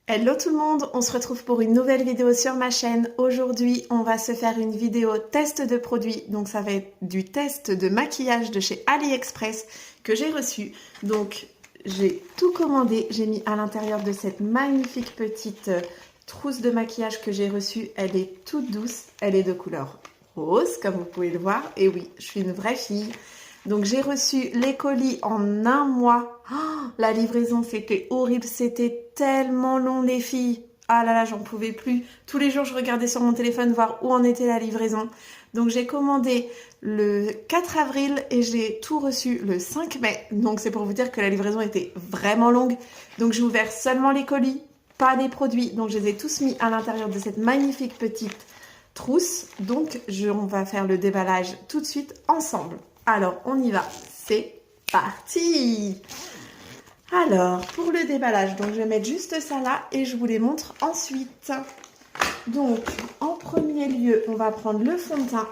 Hello tout le monde, on se retrouve pour une nouvelle vidéo sur ma chaîne. Aujourd'hui, on va se faire une vidéo test de produits. Donc ça va être du test de maquillage de chez AliExpress que j'ai reçu. Donc j'ai tout commandé, j'ai mis à l'intérieur de cette magnifique petite trousse de maquillage que j'ai reçue. Elle est toute douce, elle est de couleur rose comme vous pouvez le voir. Et oui, je suis une vraie fille. Donc j'ai reçu les colis en un mois. Oh, la livraison c'était horrible, c'était tellement long les filles. Ah là là, j'en pouvais plus. Tous les jours je regardais sur mon téléphone voir où en était la livraison. Donc j'ai commandé le 4 avril et j'ai tout reçu le 5 mai. Donc c'est pour vous dire que la livraison était vraiment longue. Donc j'ai ouvert seulement les colis, pas les produits. Donc je les ai tous mis à l'intérieur de cette magnifique petite trousse. Donc on va faire le déballage tout de suite ensemble. Alors, on y va, c'est parti! Alors, pour le déballage, donc je vais mettre juste ça là et je vous les montre ensuite. Donc, en premier lieu, on va prendre le fond de teint.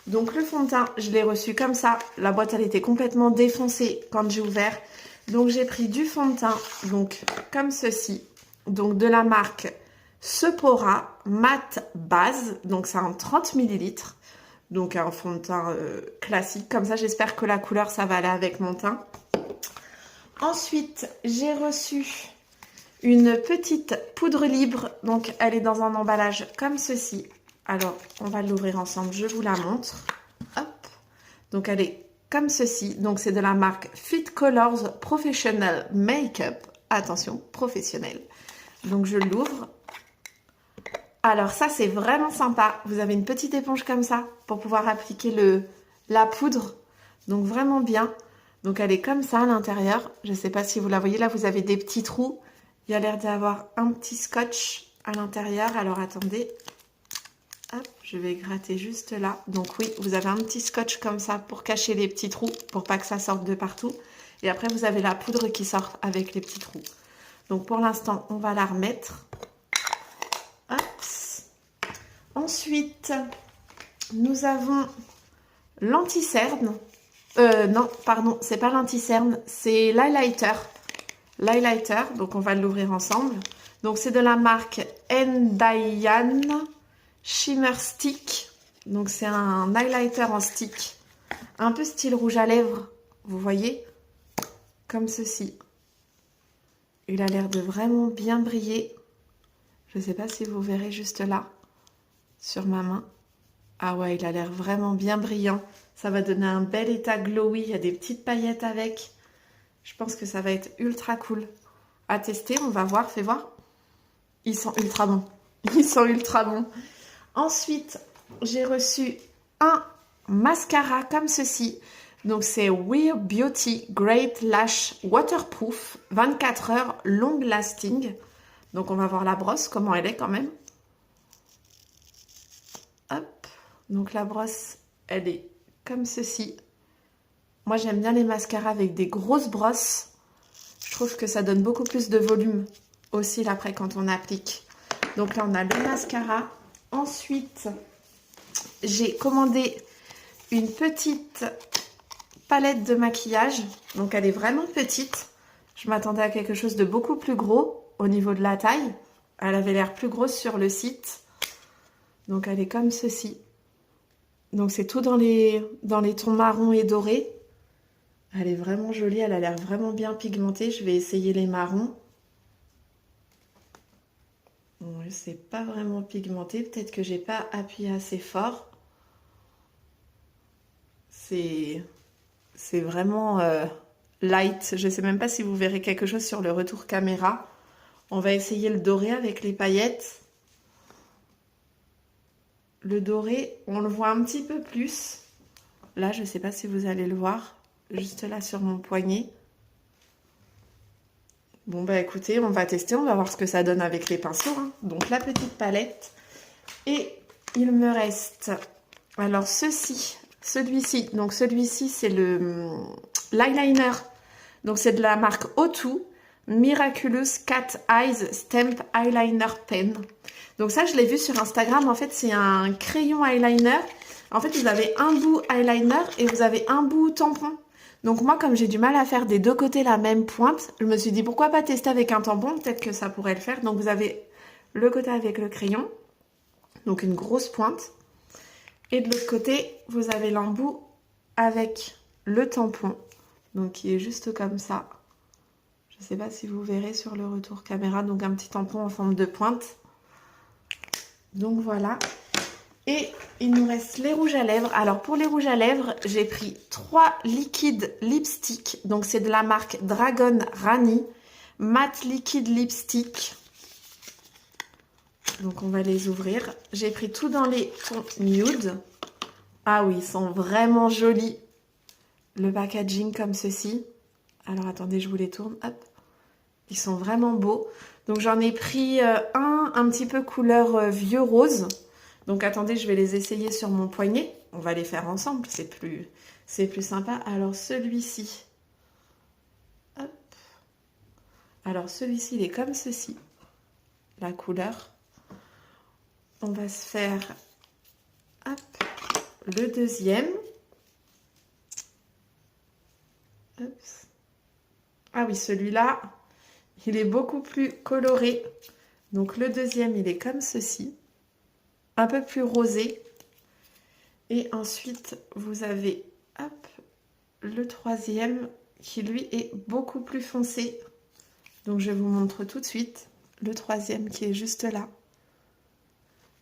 Donc, le fond de teint, je l'ai reçu comme ça. La boîte, elle était complètement défoncée quand j'ai ouvert. Donc, j'ai pris du fond de teint, donc comme ceci. Donc, de la marque Sephora Matte Base. Donc, c'est un 30 ml. Donc un fond de teint classique. Comme ça, j'espère que la couleur, ça va aller avec mon teint. Ensuite, j'ai reçu une petite poudre libre. Donc, elle est dans un emballage comme ceci. Alors, on va l'ouvrir ensemble. Je vous la montre. Hop. Donc, elle est comme ceci. Donc, c'est de la marque Fit Colors Professional Makeup. Attention, professionnel. Donc, je l'ouvre. Alors ça, c'est vraiment sympa. Vous avez une petite éponge comme ça pour pouvoir appliquer la poudre. Donc vraiment bien. Donc elle est comme ça à l'intérieur. Je ne sais pas si vous la voyez. Là, vous avez des petits trous. Il y a l'air d'avoir un petit scotch à l'intérieur. Alors attendez. Hop, je vais gratter juste là. Donc oui, vous avez un petit scotch comme ça pour cacher les petits trous, pour pas que ça sorte de partout. Et après, vous avez la poudre qui sort avec les petits trous. Donc pour l'instant, on va la remettre. Ensuite, nous avons l'anti-cerne. Non, pardon, c'est pas l'anti-cerne, c'est l'highlighter. L'highlighter, donc on va l'ouvrir ensemble. Donc c'est de la marque Ndyan Shimmer Stick. Donc c'est un highlighter en stick. Un peu style rouge à lèvres, vous voyez? Comme ceci. Il a l'air de vraiment bien briller. Je ne sais pas si vous verrez juste là. Sur ma main. Ah ouais, il a l'air vraiment bien brillant. Ça va donner un bel état glowy. Il y a des petites paillettes avec. Je pense que ça va être ultra cool. À tester, on va voir. Fais voir. Ils sont ultra bons. Ils sont ultra bons. Ensuite, j'ai reçu un mascara comme ceci. Donc, c'est Wear Beauty Great Lash Waterproof 24 heures long lasting. Donc, on va voir la brosse, comment elle est quand même. Hop, donc la brosse, elle est comme ceci. Moi, j'aime bien les mascaras avec des grosses brosses. Je trouve que ça donne beaucoup plus de volume aussi après quand on applique. Donc là, on a le mascara. Ensuite, j'ai commandé une petite palette de maquillage. Donc, elle est vraiment petite. Je m'attendais à quelque chose de beaucoup plus gros au niveau de la taille. Elle avait l'air plus grosse sur le site. Donc elle est comme ceci. Donc c'est tout dans les tons marron et dorés. Elle est vraiment jolie, elle a l'air vraiment bien pigmentée. Je vais essayer les marrons. Bon, c'est pas vraiment pigmenté. Peut-être que j'ai pas appuyé assez fort. C'est vraiment light. Je sais même pas si vous verrez quelque chose sur le retour caméra. On va essayer le doré avec les paillettes. Le doré, on le voit un petit peu plus. Là, je ne sais pas si vous allez le voir. Juste là sur mon poignet. Bon, bah écoutez, on va tester. On va voir ce que ça donne avec les pinceaux. Hein. Donc, la petite palette. Et il me reste... Alors, celui-ci. Donc, celui-ci, c'est l'eyeliner. Donc, c'est de la marque O2. Miraculous Cat Eyes Stamp Eyeliner Pen. Donc ça, je l'ai vu sur Instagram. En fait, c'est un crayon eyeliner. En fait, vous avez un bout eyeliner et vous avez un bout tampon. Donc moi, comme j'ai du mal à faire des deux côtés la même pointe, je me suis dit pourquoi pas tester avec un tampon, peut-être que ça pourrait le faire. Donc vous avez le côté avec le crayon, donc une grosse pointe. Et de l'autre côté, vous avez l'embout avec le tampon, donc qui est juste comme ça. Je ne sais pas si vous verrez sur le retour caméra, donc un petit tampon en forme de pointe. Donc voilà. Et il nous reste les rouges à lèvres. Alors pour les rouges à lèvres, j'ai pris 3 liquides lipstick. Donc c'est de la marque Dragon Rani. Matte liquide lipstick. Donc on va les ouvrir. J'ai pris tout dans les tons nude. Ah oui, ils sont vraiment jolis. Le packaging comme ceci. Alors attendez, je vous les tourne. Hop. Ils sont vraiment beaux. Donc j'en ai pris un petit peu couleur vieux rose. Donc attendez, je vais les essayer sur mon poignet. On va les faire ensemble, c'est plus sympa. Alors celui-ci. Hop. Alors celui-ci, il est comme ceci. La couleur. On va se faire hop, le deuxième. Hop. Ah oui, celui-là, il est beaucoup plus coloré. Donc le deuxième, il est comme ceci. Un peu plus rosé. Et ensuite, vous avez hop, le troisième qui, lui, est beaucoup plus foncé. Donc je vous montre tout de suite le troisième qui est juste là.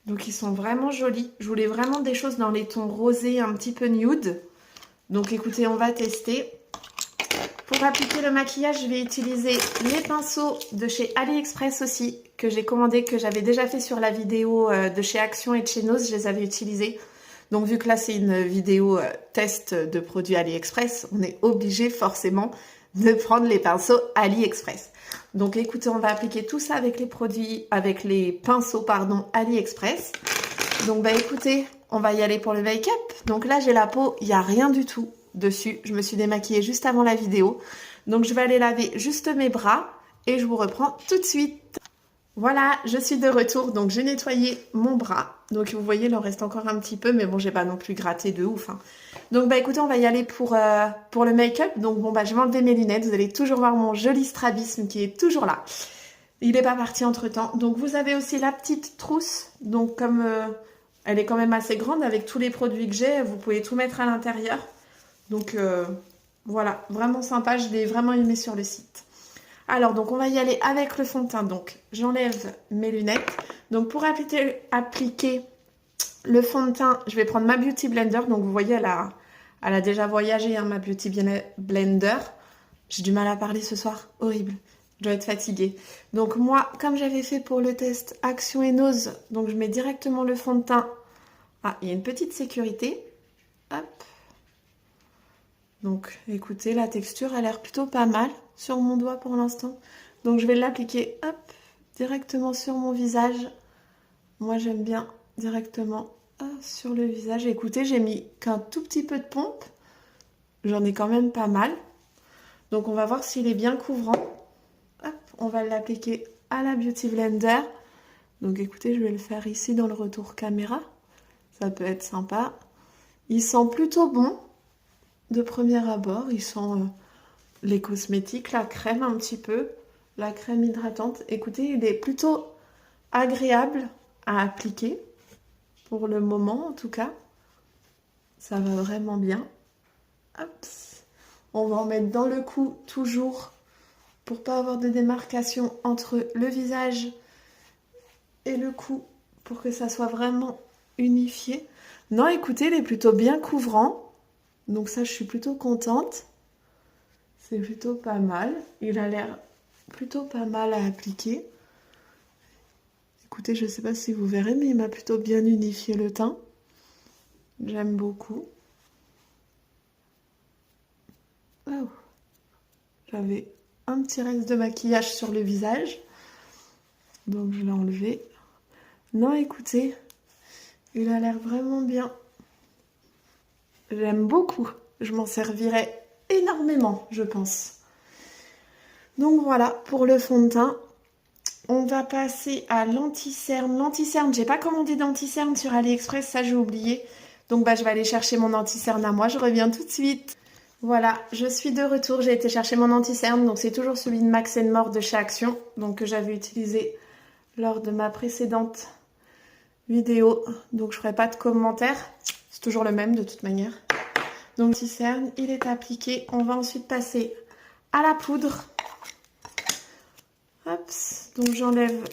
Donc ils sont vraiment jolis. Je voulais vraiment des choses dans les tons rosés, un petit peu nude. Donc écoutez, on va tester. Pour appliquer le maquillage, je vais utiliser les pinceaux de chez AliExpress aussi, que j'ai commandé, que j'avais déjà fait sur la vidéo de chez Action et de chez Nose, je les avais utilisés. Donc vu que là c'est une vidéo test de produits AliExpress, on est obligé forcément de prendre les pinceaux AliExpress. Donc écoutez, on va appliquer tout ça avec les produits, avec les pinceaux pardon AliExpress. Donc bah écoutez, on va y aller pour le make-up. Donc là j'ai la peau, il n'y a rien du tout dessus. Je me suis démaquillée juste avant la vidéo. Donc je vais aller laver juste mes bras et je vous reprends tout de suite. Voilà, je suis de retour. Donc j'ai nettoyé mon bras. Donc vous voyez, il en reste encore un petit peu, mais bon, j'ai pas non plus gratté de ouf. Hein. Donc bah écoutez, on va y aller pour le make-up. Donc bon, bah je vais enlever mes lunettes. Vous allez toujours voir mon joli strabisme qui est toujours là. Il n'est pas parti entre temps. Donc vous avez aussi la petite trousse. Donc comme elle est quand même assez grande avec tous les produits que j'ai, vous pouvez tout mettre à l'intérieur. Donc voilà, vraiment sympa, je l'ai vraiment aimé sur le site. Alors donc on va y aller avec le fond de teint. Donc j'enlève mes lunettes. Donc pour appliquer le fond de teint, je vais prendre ma Beauty Blender. Donc vous voyez, elle a déjà voyagé, hein, ma Beauty Blender. J'ai du mal à parler ce soir, horrible. Je dois être fatiguée. Donc moi, comme j'avais fait pour le test Action et Nose, donc je mets directement le fond de teint. Ah, il y a une petite sécurité. Hop. Donc écoutez, la texture a l'air plutôt pas mal sur mon doigt pour l'instant. Donc je vais l'appliquer hop, directement sur mon visage. Moi j'aime bien directement sur le visage. Écoutez, j'ai mis qu'un tout petit peu de pompe. J'en ai quand même pas mal. Donc on va voir s'il est bien couvrant. Hop, on va l'appliquer à la Beauty Blender. Donc écoutez, je vais le faire ici dans le retour caméra. Ça peut être sympa. Il sent plutôt bon. De premier abord, ils sont les cosmétiques, la crème un petit peu, la crème hydratante. Écoutez, il est plutôt agréable à appliquer, pour le moment en tout cas. Ça va vraiment bien. Hop. On va en mettre dans le cou toujours, pour pas avoir de démarcation entre le visage et le cou, pour que ça soit vraiment unifié. Non, écoutez, il est plutôt bien couvrant. Donc ça, je suis plutôt contente. C'est plutôt pas mal. Il a l'air plutôt pas mal à appliquer. Écoutez, je ne sais pas si vous verrez, mais il m'a plutôt bien unifié le teint. J'aime beaucoup. Oh. J'avais un petit reste de maquillage sur le visage. Donc je l'ai enlevé. Non, écoutez, il a l'air vraiment bien. J'aime beaucoup. Je m'en servirai énormément, je pense. Donc voilà, pour le fond de teint. On va passer à l'anti-cerne. L'anti-cerne, j'ai pas commandé d'anti-cerne sur AliExpress, ça j'ai oublié. Donc bah, je vais aller chercher mon anti-cerne à moi, je reviens tout de suite. Voilà, je suis de retour. J'ai été chercher mon anti-cerne. Donc c'est toujours celui de Max & More de chez Action. Donc que j'avais utilisé lors de ma précédente vidéo. Donc je ferai pas de commentaires. C'est toujours le même de toute manière. Donc anti-cerne, il est appliqué. On va ensuite passer à la poudre. Hop, donc j'enlève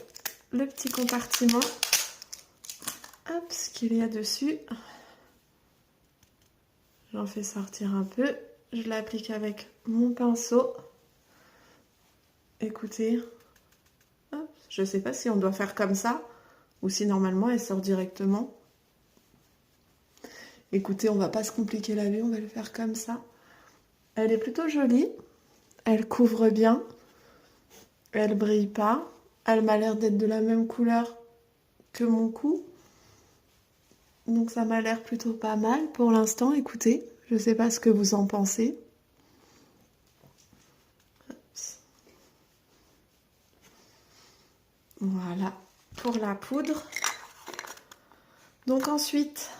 le petit compartiment. Hop, ce qu'il y a dessus. J'en fais sortir un peu. Je l'applique avec mon pinceau. Écoutez. Hop, je ne sais pas si on doit faire comme ça ou si normalement elle sort directement. Écoutez, on va pas se compliquer la vie, on va le faire comme ça. Elle est plutôt jolie. Elle couvre bien. Elle brille pas. Elle m'a l'air d'être de la même couleur que mon cou. Donc ça m'a l'air plutôt pas mal pour l'instant. Écoutez, je sais pas ce que vous en pensez. Voilà pour la poudre. Donc ensuite,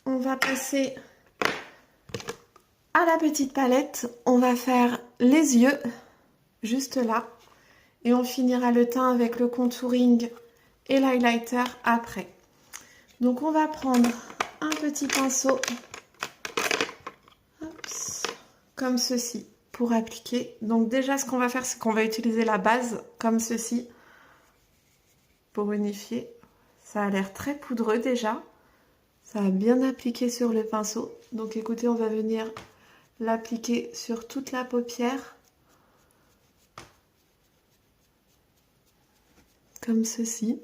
on va passer à la petite palette. On va faire les yeux, juste là. Et on finira le teint avec le contouring et l'highlighter après. Donc on va prendre un petit pinceau, hop, comme ceci, pour appliquer. Donc déjà ce qu'on va faire, c'est qu'on va utiliser la base, comme ceci, pour unifier. Ça a l'air très poudreux déjà. Ça a bien appliqué sur le pinceau. Donc écoutez, on va venir l'appliquer sur toute la paupière. Comme ceci.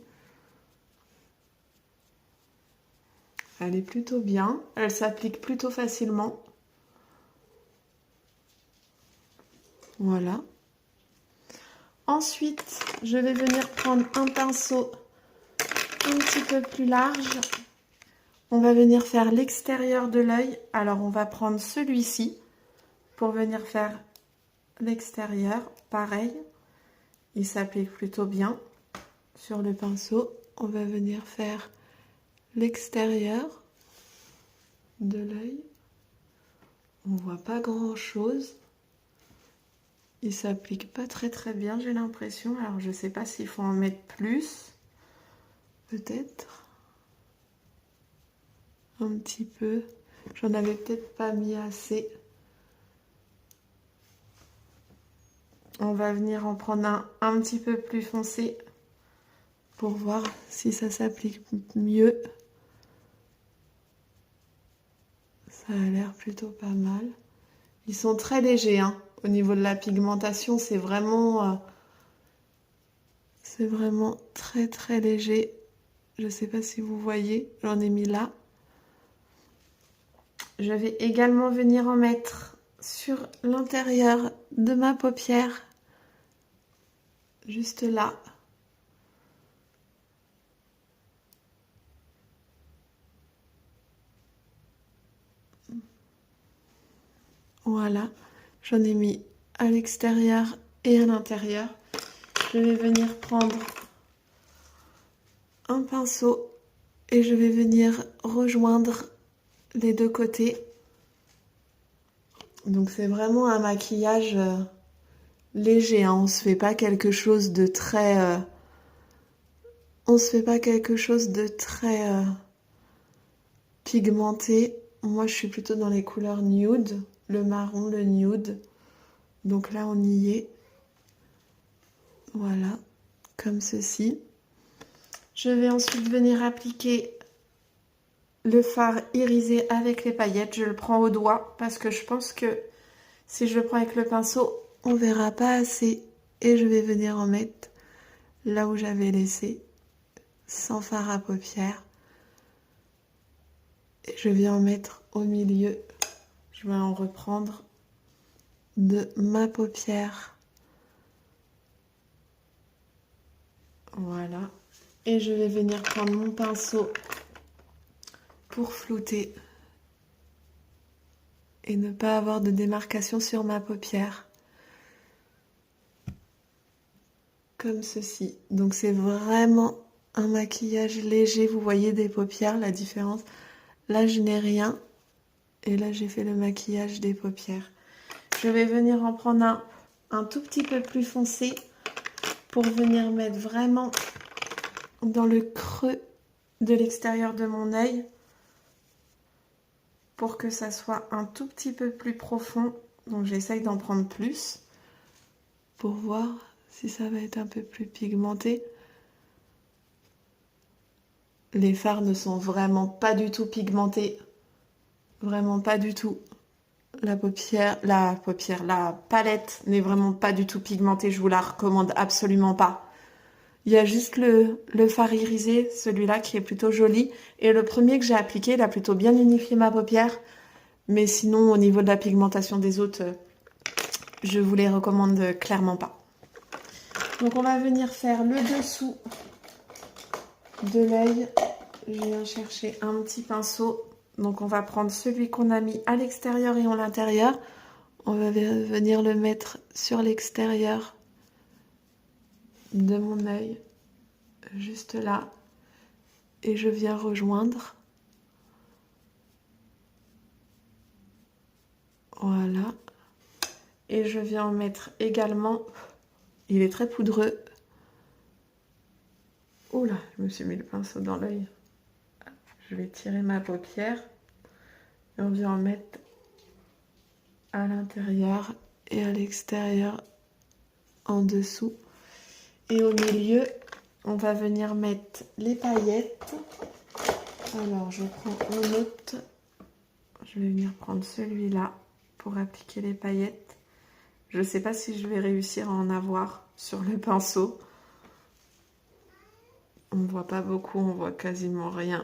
Elle est plutôt bien. Elle s'applique plutôt facilement. Voilà. Ensuite, je vais venir prendre un pinceau un petit peu plus large. On va venir faire l'extérieur de l'œil. Alors, on va prendre celui-ci pour venir faire l'extérieur. Pareil, il s'applique plutôt bien sur le pinceau. On va venir faire l'extérieur de l'œil. On voit pas grand-chose. Il s'applique pas très bien, j'ai l'impression. Alors, je sais pas s'il faut en mettre plus. Peut-être. Un petit peu. J'en avais peut-être pas mis assez. On va venir en prendre un petit peu plus foncé pour voir si ça s'applique mieux. Ça a l'air plutôt pas mal. Ils sont très légers, hein. Au niveau de la pigmentation, c'est vraiment très léger. Je sais pas si vous voyez, j'en ai mis là. Je vais également venir en mettre sur l'intérieur de ma paupière, juste là. Voilà, j'en ai mis à l'extérieur et à l'intérieur. Je vais venir prendre un pinceau et je vais venir rejoindre les deux côtés. Donc c'est vraiment un maquillage léger, hein. On se fait pas quelque chose de très pigmenté. Moi je suis plutôt dans les couleurs nude, le marron, le nude. Donc là on y est. Voilà, comme ceci. Je vais ensuite venir appliquer le fard irisé avec les paillettes. Je le prends au doigt parce que je pense que si je le prends avec le pinceau, on verra pas assez. Et je vais venir en mettre là où j'avais laissé, sans fard à paupières. Et je vais en mettre au milieu. Je vais en reprendre de ma paupière. Voilà. Et je vais venir prendre mon pinceau pour flouter et ne pas avoir de démarcation sur ma paupière. Comme ceci. Donc c'est vraiment un maquillage léger. Vous voyez des paupières, la différence. Là je n'ai rien. Et là j'ai fait le maquillage des paupières. Je vais venir en prendre un tout petit peu plus foncé pour venir mettre vraiment dans le creux de l'extérieur de mon œil pour que ça soit un tout petit peu plus profond. Donc j'essaye d'en prendre plus pour voir si ça va être un peu plus pigmenté. Les fards ne sont vraiment pas du tout pigmentés. Vraiment pas du tout. La palette n'est vraiment pas du tout pigmentée. Je vous la recommande absolument pas. Il y a juste le fard irisé, celui-là qui est plutôt joli. Et le premier que j'ai appliqué, il a plutôt bien unifié ma paupière. Mais sinon, au niveau de la pigmentation des autres, je vous les recommande clairement pas. Donc on va venir faire le dessous de l'œil. Je viens chercher un petit pinceau. Donc on va prendre celui qu'on a mis à l'extérieur et à l'intérieur. On va venir le mettre sur l'extérieur de mon œil, juste là. Et je viens rejoindre. Voilà. Et je viens en mettre également. Il est très poudreux. Oula, je me suis mis le pinceau dans l'œil. Je vais tirer ma paupière. Et on vient en mettre à l'intérieur et à l'extérieur en dessous. Et au milieu, on va venir mettre les paillettes. Alors, je prends un autre. Je vais venir prendre celui-là pour appliquer les paillettes. Je ne sais pas si je vais réussir à en avoir sur le pinceau. On ne voit pas beaucoup, on voit quasiment rien.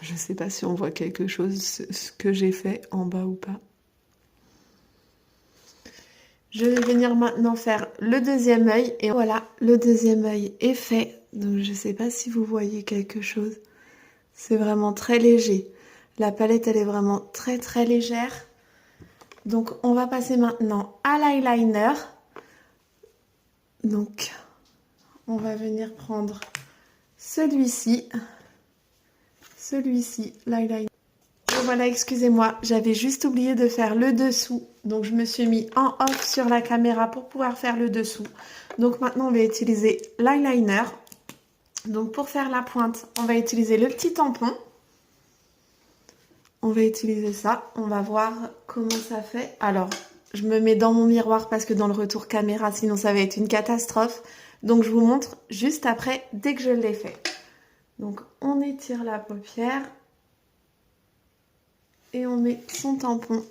Je ne sais pas si on voit quelque chose, ce que j'ai fait en bas ou pas. Je vais venir maintenant faire le deuxième œil. Et voilà, le deuxième œil est fait. Donc je ne sais pas si vous voyez quelque chose. C'est vraiment très léger. La palette, elle est vraiment très très légère. Donc on va passer maintenant à l'eyeliner. Donc on va venir prendre celui-ci. Celui-ci, l'eyeliner. Et voilà, excusez-moi, j'avais juste oublié de faire le dessous. Donc je me suis mis en off sur la caméra pour pouvoir faire le dessous. Donc maintenant on va utiliser l'eyeliner. Donc pour faire la pointe, on va utiliser le petit tampon. On va utiliser ça. On va voir comment ça fait. Alors, je me mets dans mon miroir parce que dans le retour caméra, sinon ça va être une catastrophe. Donc je vous montre juste après, dès que je l'ai fait. Donc on étire la paupière. Et on met son tampon.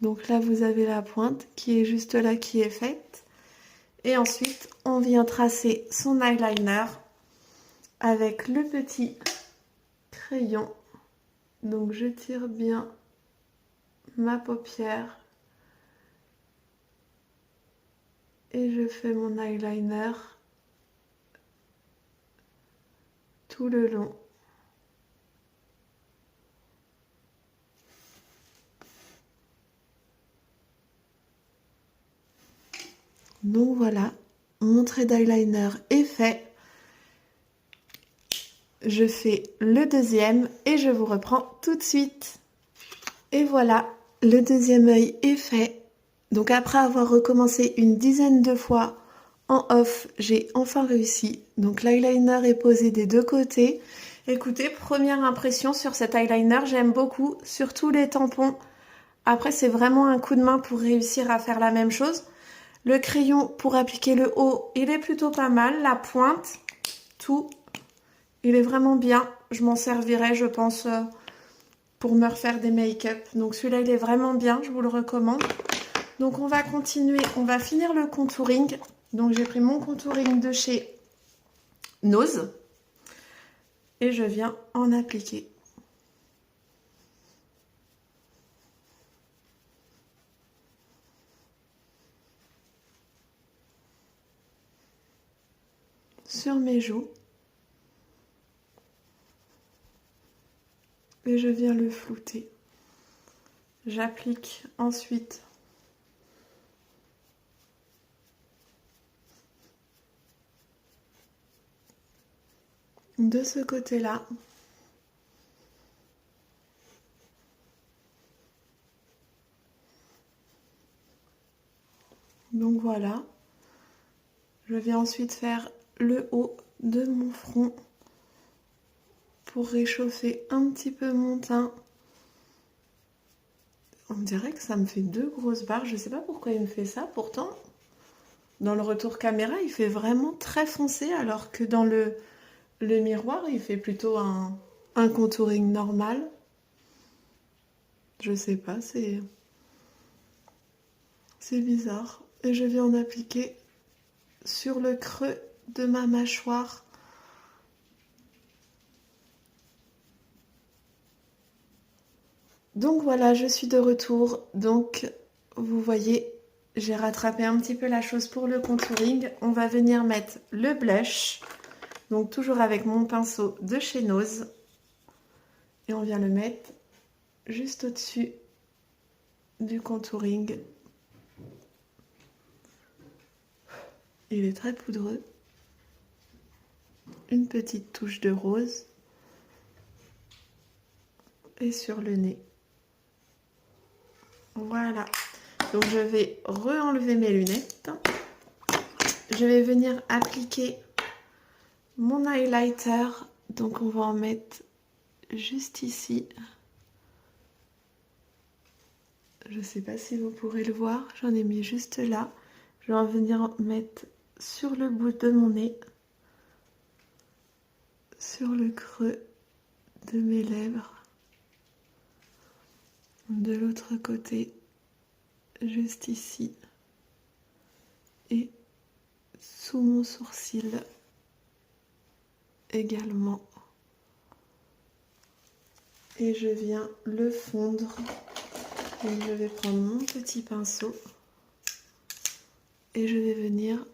Donc là, vous avez la pointe qui est juste là, qui est faite. Et ensuite, on vient tracer son eyeliner avec le petit crayon. Donc je tire bien ma paupière. Et je fais mon eyeliner tout le long. Donc voilà, mon trait d'eyeliner est fait. Je fais le deuxième et je vous reprends tout de suite. Et voilà, le deuxième œil est fait. Donc après avoir recommencé une dizaine de fois en off, j'ai enfin réussi. Donc l'eyeliner est posé des deux côtés. Écoutez, première impression sur cet eyeliner, j'aime beaucoup, surtout les tampons. Après, c'est vraiment un coup de main pour réussir à faire la même chose. Le crayon pour appliquer le haut, il est plutôt pas mal. La pointe, tout, il est vraiment bien. Je m'en servirai, je pense, pour me refaire des make-up. Donc celui-là, il est vraiment bien, je vous le recommande. Donc on va continuer, on va finir le contouring. Donc j'ai pris mon contouring de chez Nose. Et je viens en appliquer. Sur mes joues. Et je viens le flouter. J'applique ensuite de ce côté-là. Donc voilà. Je vais ensuite faire le haut de mon front pour réchauffer un petit peu mon teint. On dirait que ça me fait 2 grosses barres. Je sais pas pourquoi il me fait ça. Pourtant, dans le retour caméra, il fait vraiment très foncé, alors que dans le miroir, il fait plutôt un contouring normal. Je sais pas, c'est bizarre. Et je vais en appliquer sur le creux de ma mâchoire. Donc voilà, je suis de retour. Donc, vous voyez, j'ai rattrapé un petit peu la chose pour le contouring. On va venir mettre le blush. Donc toujours avec mon pinceau de chez Nose. Et on vient le mettre juste au-dessus du contouring. Il est très poudreux. Une petite touche de rose. Et sur le nez. Voilà. Donc je vais re-enlever mes lunettes. Je vais venir appliquer mon highlighter. Donc on va en mettre juste ici. Je ne sais pas si vous pourrez le voir. J'en ai mis juste là. Je vais en venir mettre sur le bout de mon nez. Sur le creux de mes lèvres. De l'autre côté. Juste ici. Et sous mon sourcil également. Et je viens le fondre. Donc je vais prendre mon petit pinceau et je vais venir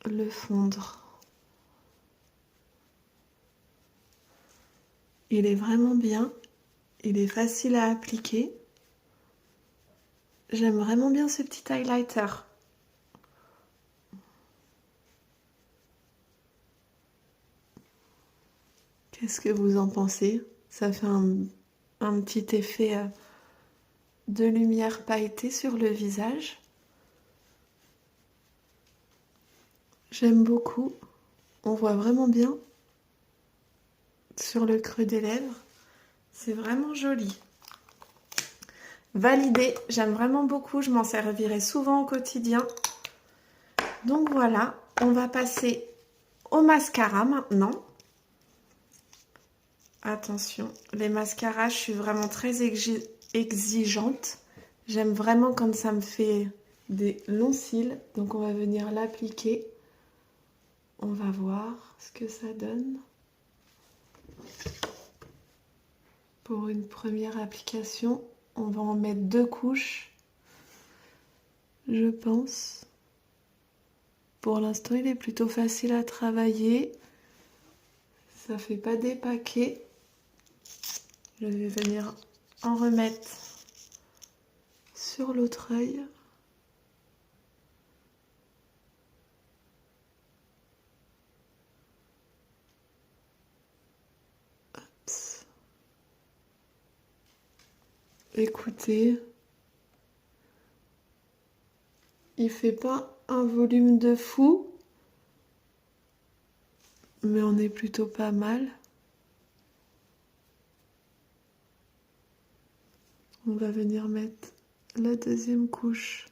le fondre. Il est vraiment bien, il est facile à appliquer. J'aime vraiment bien ce petit highlighter. Qu'est-ce que vous en pensez? Ça fait un petit effet de lumière pailletée sur le visage. J'aime beaucoup. On voit vraiment bien sur le creux des lèvres. C'est vraiment joli. Validé, j'aime vraiment beaucoup. Je m'en servirai souvent au quotidien. Donc voilà, on va passer au mascara maintenant. Attention, les mascaras, je suis vraiment très exigeante. J'aime vraiment quand ça me fait des longs cils. Donc on va venir l'appliquer. On va voir ce que ça donne. Pour une première application, on va en mettre 2 couches, je pense. Pour l'instant, il est plutôt facile à travailler. Ça fait pas des paquets. Je vais venir en remettre sur l'autre œil. Oups. Écoutez, il fait pas un volume de fou, mais on est plutôt pas mal. On va venir mettre la deuxième couche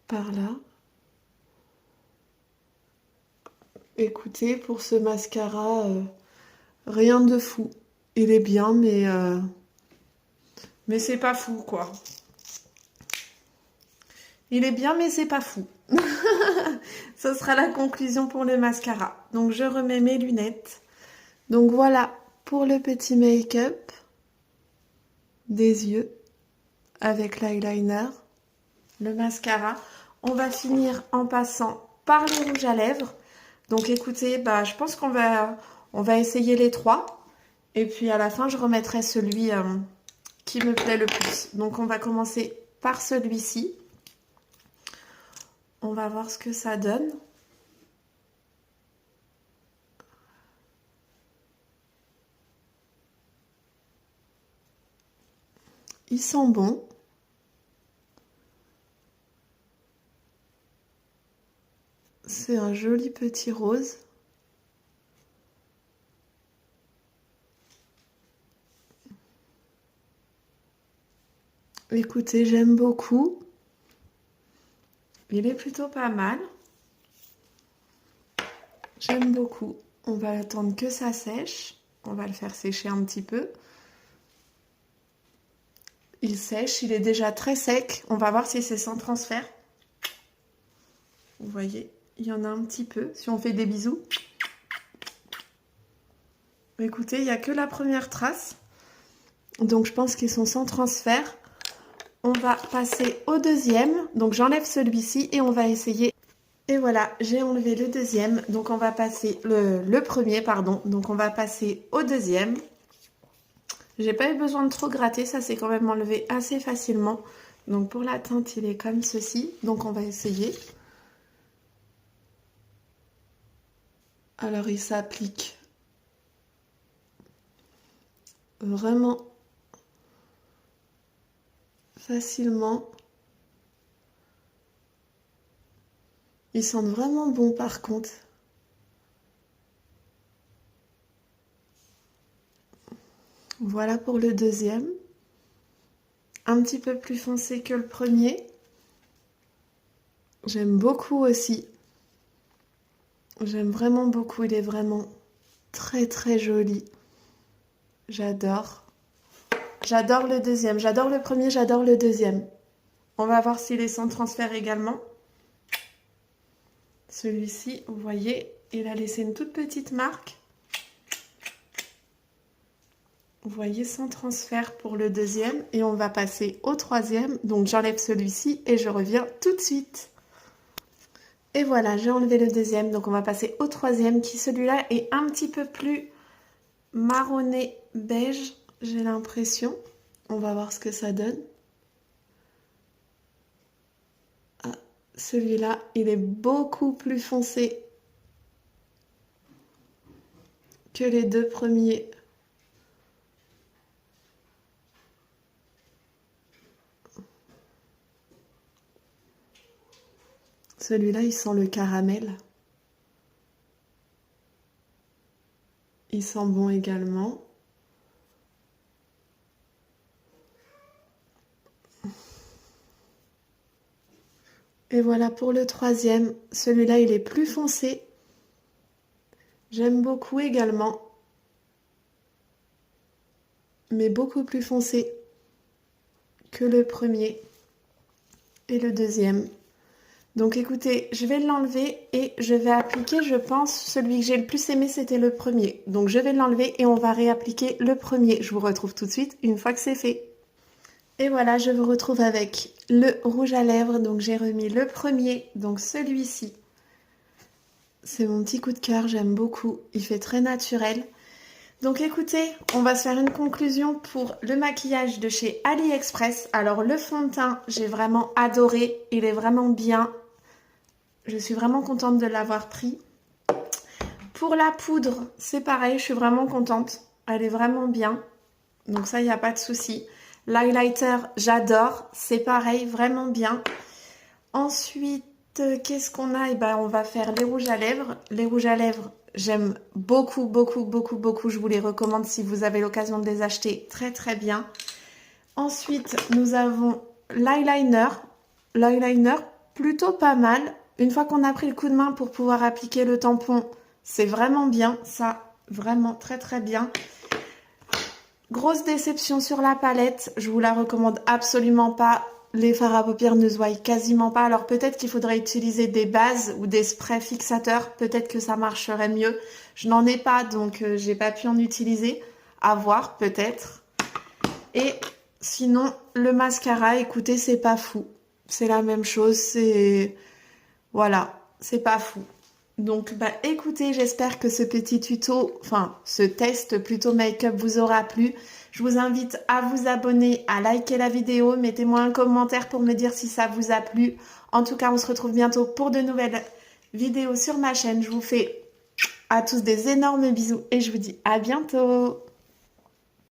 par là. Écoutez, pour ce mascara, rien de fou. Il est bien, mais c'est pas fou, quoi. Il est bien, mais c'est pas fou. Ce sera la conclusion pour le mascara. Donc, je remets mes lunettes. Donc, voilà pour le petit make-up des yeux avec l'eyeliner, le mascara. On va finir en passant par le rouge à lèvres. Donc, écoutez, je pense qu'on va essayer les 3. Et puis, à la fin, je remettrai celui qui me plaît le plus. Donc, on va commencer par celui-ci. On va voir ce que ça donne. Il sent bon. un joli petit rose. Écoutez, j'aime beaucoup. Il est plutôt pas mal. J'aime beaucoup. On va attendre que ça sèche. On va le faire sécher un petit peu. Il sèche, il est déjà très sec. On va voir si c'est sans transfert. Vous voyez, il y en a un petit peu. Si on fait des bisous. Écoutez, il n'y a que la première trace. Donc je pense qu'ils sont sans transfert. On va passer au deuxième. Donc j'enlève celui-ci et on va essayer. Et voilà, j'ai enlevé le deuxième. Donc on va passer le premier, pardon. Donc on va passer au deuxième. J'ai pas eu besoin de trop gratter, ça s'est quand même enlevé assez facilement. Donc pour la teinte, il est comme ceci. Donc on va essayer. Alors il s'applique vraiment facilement. Ils sentent vraiment bon par contre. Voilà pour le deuxième. Un petit peu plus foncé que le premier. J'aime beaucoup aussi. J'aime vraiment beaucoup. Il est vraiment très très joli. J'adore. J'adore le deuxième. J'adore le premier, j'adore le deuxième. On va voir s'il est sans transfert également. Celui-ci, vous voyez, il a laissé une toute petite marque. Vous voyez, sans transfert pour le deuxième. Et on va passer au troisième. Donc j'enlève celui-ci et je reviens tout de suite. Et voilà, j'ai enlevé le deuxième. Donc on va passer au troisième qui, celui-là, est un petit peu plus marronné beige, j'ai l'impression. On va voir ce que ça donne. Ah, celui-là, il est beaucoup plus foncé que les deux premiers. Celui-là, il sent le caramel. Il sent bon également. Et voilà pour le troisième. Celui-là, il est plus foncé. J'aime beaucoup également. Mais beaucoup plus foncé que le premier et le deuxième. Donc écoutez, je vais l'enlever et je vais appliquer, je pense, celui que j'ai le plus aimé, c'était le premier. Donc je vais l'enlever et on va réappliquer le premier. Je vous retrouve tout de suite une fois que c'est fait. Et voilà, je vous retrouve avec le rouge à lèvres. Donc j'ai remis le premier, donc celui-ci. C'est mon petit coup de cœur, j'aime beaucoup. Il fait très naturel. Donc écoutez, on va se faire une conclusion pour le maquillage de chez AliExpress. Alors le fond de teint, j'ai vraiment adoré. Il est vraiment bien. Je suis vraiment contente de l'avoir pris. Pour la poudre, c'est pareil, je suis vraiment contente. Elle est vraiment bien. Donc ça, il n'y a pas de souci. L'highlighter, j'adore. C'est pareil, vraiment bien. Ensuite, qu'est-ce qu'on a? Eh ben, on va faire les rouges à lèvres. Les rouges à lèvres, j'aime beaucoup, beaucoup, beaucoup, beaucoup. Je vous les recommande si vous avez l'occasion de les acheter. Très, très bien. Ensuite, nous avons l'eyeliner. L'eyeliner, plutôt pas mal. Une fois qu'on a pris le coup de main pour pouvoir appliquer le tampon, c'est vraiment bien. Ça, vraiment très, très bien. Grosse déception sur la palette. Je vous la recommande absolument pas. Les fards à paupières ne se voient quasiment pas. Alors peut-être qu'il faudrait utiliser des bases ou des sprays fixateurs. Peut-être que ça marcherait mieux. Je n'en ai pas, donc j'ai pas pu en utiliser. À voir, peut-être. Et sinon, le mascara, écoutez, c'est pas fou. C'est la même chose, c'est... Voilà, c'est pas fou. Donc, bah écoutez, j'espère que ce petit tuto, enfin, ce test plutôt make-up vous aura plu. Je vous invite à vous abonner, à liker la vidéo. Mettez-moi un commentaire pour me dire si ça vous a plu. En tout cas, on se retrouve bientôt pour de nouvelles vidéos sur ma chaîne. Je vous fais à tous des énormes bisous et je vous dis à bientôt.